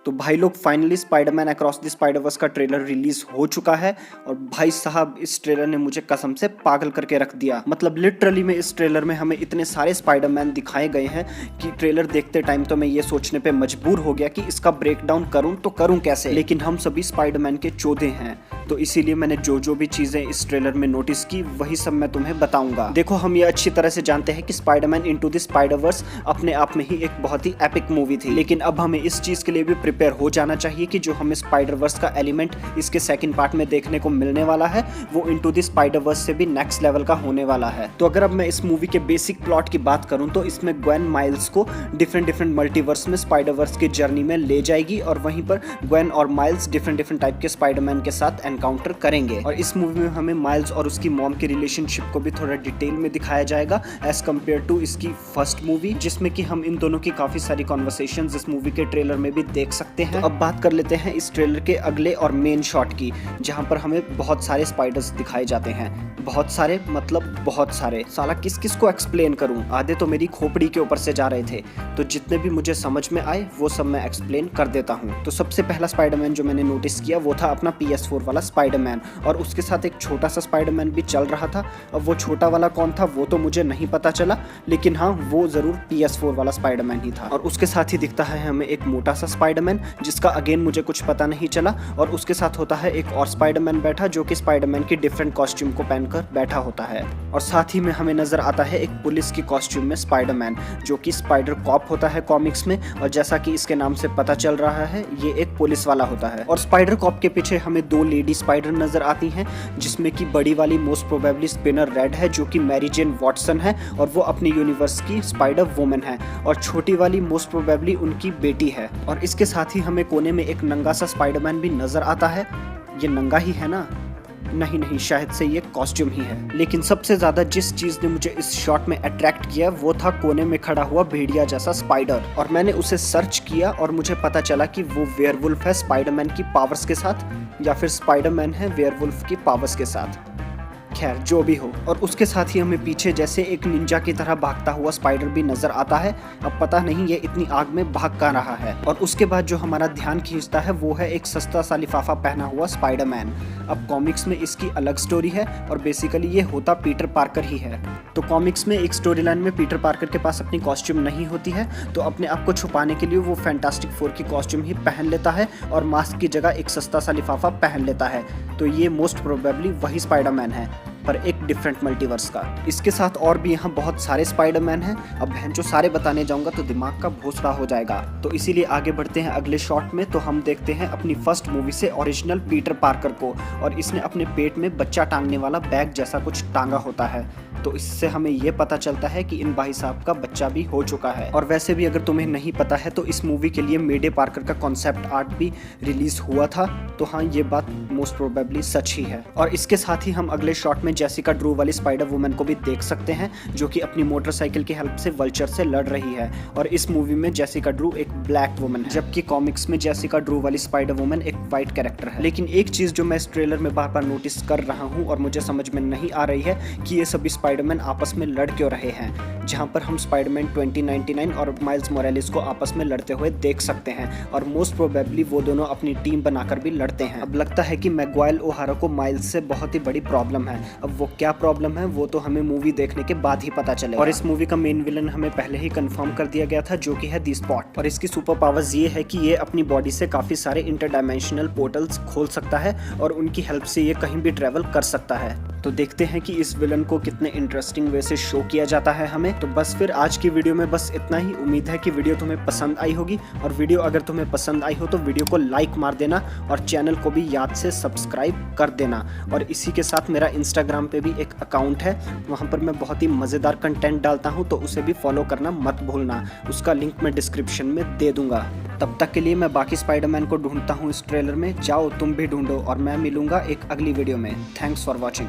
तो भाई लोग finally Spiderman across the Spider-Verse का ट्रेलर रिलीज हो चुका है और भाई साहब इस ट्रेलर ने मुझे कसम से पागल करके रख दिया। मतलब लिटरली में इस ट्रेलर में हमें इतने सारे स्पाइडरमैन दिखाए गए हैं कि ट्रेलर देखते टाइम तो मैं ये सोचने पे मजबूर हो गया कि इसका ब्रेकडाउन करूं तो करूं कैसे। लेकिन हम सभी स्पाइडरमैन के चौधे हैं तो इसीलिए मैंने जो भी चीजें इस ट्रेलर में नोटिस की वही सब मैं तुम्हें बताऊंगा। देखो हम ये अच्छी तरह से जानते हैं कि स्पाइडरमैन इनटू द स्पाइडरवर्स अपने आप में ही एक बहुत ही एपिक मूवी थी, लेकिन अब हमें इस चीज के लिए भी प्रिपेयर हो जाना चाहिए कि जो हमें स्पाइडरवर्स का एलिमेंट इसके सेकंड पार्ट में देखने को मिलने वाला है वो इनटू द स्पाइडरवर्स से भी नेक्स्ट लेवल का होने वाला है। तो अगर अब मैं इस मूवी के बेसिक प्लॉट की बात करूं तो इसमें ग्वेन माइल्स को डिफरेंट मल्टीवर्स में स्पाइडरवर्स की जर्नी में ले जाएगी और वहीं पर ग्वेन और माइल्स डिफरेंट टाइप के स्पाइडरमैन के साथ एनकाउंटर करेंगे। और इस मूवी में हमें माइल्स और उसकी मॉम के रिलेशनशिप को भी थोड़ा डिटेल में दिखाया जाएगा एज कम्पेयर टू इसकी फर्स्ट मूवी, जिसमें कि हम इन दोनों की काफी सारी कॉन्वर्सेशंस इस मूवी के ट्रेलर में भी देख सकते हैं। तो अब बात कर लेते हैं इस ट्रेलर के अगले और मेन शॉट की, जहां पर हमें बहुत सारे स्पाइडर्स दिखाए जाते हैं। बहुत सारे मतलब बहुत सारे, साला किस किस को एक्सप्लेन करूं, आधे तो मेरी खोपड़ी के ऊपर से जा रहे थे, तो जितने भी मुझे समझ में आए वो सब मैं एक्सप्लेन कर देता हूं। तो सबसे पहला स्पाइडरमैन जो मैंने नोटिस किया वो था अपना PS4 वाला स्पाइडरमैन, और उसके साथ एक छोटा सा स्पाइडरमैन भी चल रहा था। अब वो छोटा वाला कौन था वो तो मुझे नहीं पता चला, लेकिन हाँ वो जरूर PS4 वाला स्पाइडरमैन ही था। और उसके साथ ही दिखता है हमें एक मोटा सा स्पाइडरमैन जिसका अगेन मुझे कुछ पता नहीं चला, और उसके साथ होता है एक और स्पाइडरमैन बैठा जो कि स्पाइडरमैन की डिफरेंट कॉस्ट्यूम को पहनकर बैठा होता है। और साथ ही में हमें नजर आता है एक पुलिस की कॉस्ट्यूम में स्पाइडरमैन जो कि स्पाइडर कॉप होता है कॉमिक्स में, और जैसा कि इसके नाम से पता चल रहा है ये एक पुलिस वाला होता है। और स्पाइडर कॉप के पीछे हमें दो लेडी स्पाइडर नजर आती हैं, जिसमें कि बड़ी वाली मोस्ट प्रोबेबली स्पिनर रेड है जो कि मैरी जेन वॉटसन है और वो अपनी यूनिवर्स की स्पाइडर वुमन है, और छोटी वाली मोस्ट प्रोबेबली उनकी बेटी है। और इसके साथ ही हमें कोने में एक नंगा सा स्पाइडरमैन भी नजर आता है। ये नंगा ही है ना? नहीं, शायद से ये कॉस्ट्यूम ही है। लेकिन सबसे ज्यादा जिस चीज ने मुझे इस शॉट में अट्रैक्ट किया वो था कोने में खड़ा हुआ भेड़िया जैसा स्पाइडर, और मैंने उसे सर्च किया और मुझे पता चला कि वो वेयरवुल्फ है स्पाइडरमैन की पावर्स के साथ, या फिर स्पाइडरमैन है वेयरवुल्फ की पावर्स के साथ। खैर जो भी हो। और उसके साथ ही हमें पीछे जैसे एक निंजा की तरह भागता हुआ स्पाइडर भी नजर आता है। अब पता नहीं ये इतनी आग में भाग का रहा है। और उसके बाद जो हमारा ध्यान खींचता है वो है एक सस्ता सा लिफाफा पहना हुआ स्पाइडरमैन। अब कॉमिक्स में इसकी अलग स्टोरी है और बेसिकली ये होता पीटर पार्कर ही है। तो कॉमिक्स में एक स्टोरी लाइन में पीटर पार्कर के पास अपनी कॉस्ट्यूम नहीं होती है, तो अपने आप को छुपाने के लिए वो फैंटास्टिक फोर की कॉस्ट्यूम ही पहन लेता है और मास्क की जगह एक सस्ता सा लिफाफा पहन लेता है। तो ये मोस्ट प्रोबेबली वही स्पाइडरमैन है पर एक डिफरेंट मल्टीवर्स का। इसके साथ और भी यहाँ बहुत सारे स्पाइडरमैन हैं। अब बहन जो सारे बताने जाऊंगा तो दिमाग का भोसड़ा हो जाएगा, तो इसीलिए आगे बढ़ते हैं अगले शॉट में। तो हम देखते हैं अपनी फर्स्ट मूवी से ओरिजिनल पीटर पार्कर को, और इसने अपने पेट में बच्चा टांगने वाला बैग जैसा कुछ टांगा होता है। तो इससे हमें ये पता चलता है कि इन भाई साहब का बच्चा भी हो चुका है। और वैसे भी अगर तुम्हें नहीं पता है तो इस मूवी के लिए मेडे पार्कर का कॉन्सेप्ट आर्ट भी रिलीज हुआ था, तो हाँ ये बात मोस्ट प्रोबेबली सच ही है। और इसके साथ ही हम अगले शॉट में जेसिका ड्रू वाली स्पाइडर वुमन को भी देख सकते हैं जो कि अपनी मोटरसाइकिल की हेल्प से वल्चर से लड़ रही है। और इस मूवी में जेसिका ड्रू एक ब्लैक वुमन है, जबकि कॉमिक्स में जेसिका ड्रू वाली स्पाइडर वुमन एक व्हाइट कैरेक्टर है। लेकिन एक चीज जो मैं इस ट्रेलर में बार बार नोटिस कर रहा हूँ और मुझे समझ में नहीं आ रही है कि ये सभी स्पाइडरमैन आपस में लड़ क्यों रहे हैं, जहां पर हम स्पाइडरमैन 2099 और माइल्स मोरालिस को आपस में लड़ते हुए देख सकते हैं, और मोस्ट प्रोबेबली वो दोनों अपनी टीम बनाकर भी लड़ते हैं। अब लगता है कि मैग्वायर ओहारा को माइल्स से बहुत ही बड़ी प्रॉब्लम है। अब वो क्या प्रॉब्लम है वो तो हमें मूवी देखने के बाद ही पता चलेगा। और इस मूवी का मेन विलन हमें पहले ही कंफर्म कर दिया गया था जो कि है दी स्पॉट, और इसकी सुपर पावर्स ये है कि ये अपनी बॉडी से काफी सारे इंटरडायमेंशनल पोर्टल्स खोल सकता है और उनकी हेल्प से ये कहीं भी ट्रेवल कर सकता है। तो देखते हैं कि इस विलन को कितने इंटरेस्टिंग वे से शो किया जाता है हमें। तो बस फिर आज की वीडियो में बस इतना ही। उम्मीद है कि वीडियो तुम्हें पसंद आई होगी, और वीडियो अगर तुम्हें पसंद आई हो तो वीडियो को लाइक मार देना और चैनल को भी याद से सब्सक्राइब कर देना। और इसी के साथ मेरा इंस्टाग्राम पे भी एक अकाउंट है, वहाँ पर मैं बहुत ही मज़ेदार कंटेंट डालता हूँ, तो उसे भी फॉलो करना मत भूलना। उसका लिंक मैं डिस्क्रिप्शन में दे दूंगा। तब तक के लिए मैं बाकी स्पाइडरमैन को ढूंढता हूँ इस ट्रेलर में। जाओ तुम भी ढूंढो, और मैं मिलूंगा एक अगली वीडियो में। Thanks for watching.